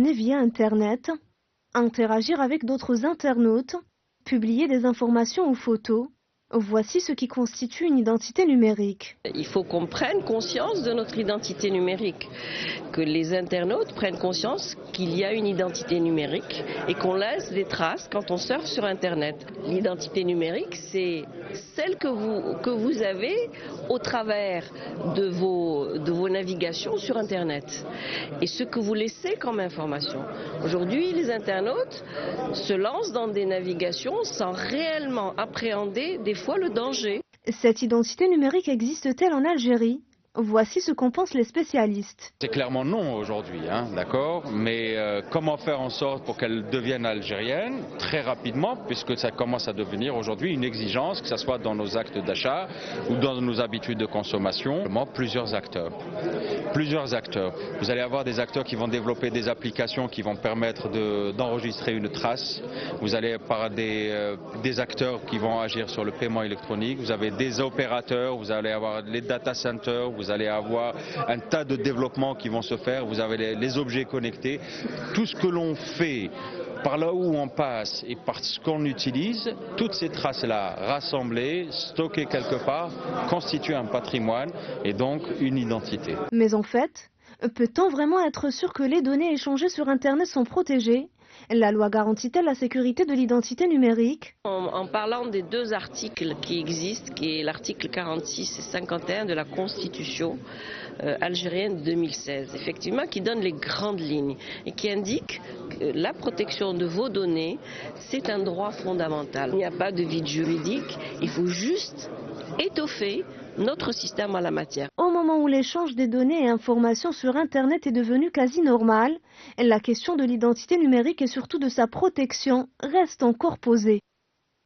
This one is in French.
Via Internet, interagir avec d'autres internautes, publier des informations ou photos. Voici ce qui constitue une identité numérique. Il faut qu'on prenne conscience de notre identité numérique, que les internautes prennent conscience qu'il y a une identité numérique et qu'on laisse des traces quand on surfe sur Internet. L'identité numérique, c'est celle que vous avez au travers de vos navigations sur Internet et ce que vous laissez comme information. Aujourd'hui, les internautes se lancent dans des navigations sans réellement appréhender des fois le danger. Cette identité numérique existe-t-elle en Algérie? Voici ce qu'en pensent les spécialistes. C'est clairement non aujourd'hui, d'accord. Mais comment faire en sorte pour qu'elle devienne algérienne très rapidement, puisque ça commence à devenir aujourd'hui une exigence, que ce soit dans nos actes d'achat ou dans nos habitudes de consommation. Plusieurs acteurs. Vous allez avoir des acteurs qui vont développer des applications qui vont permettre d'enregistrer une trace. Vous allez avoir des acteurs qui vont agir sur le paiement électronique. Vous avez des opérateurs, vous allez avoir les data centers, vous allez avoir un tas de développements qui vont se faire, vous avez les objets connectés. Tout ce que l'on fait, par là où on passe et par ce qu'on utilise, toutes ces traces-là rassemblées, stockées quelque part, constituent un patrimoine et donc une identité. Mais en fait, peut-on vraiment être sûr que les données échangées sur Internet sont protégées? La loi garantit-elle la sécurité de l'identité numérique? En parlant des deux articles qui existent, qui est l'article 46 et 51 de la Constitution algérienne de 2016, effectivement, qui donne les grandes lignes et qui indique que la protection de vos données, c'est un droit fondamental. Il n'y a pas de vide juridique, il faut juste étoffer notre système en la matière. Au moment où l'échange des données et informations sur Internet est devenu quasi normal, la question de l'identité numérique et surtout de sa protection reste encore posée.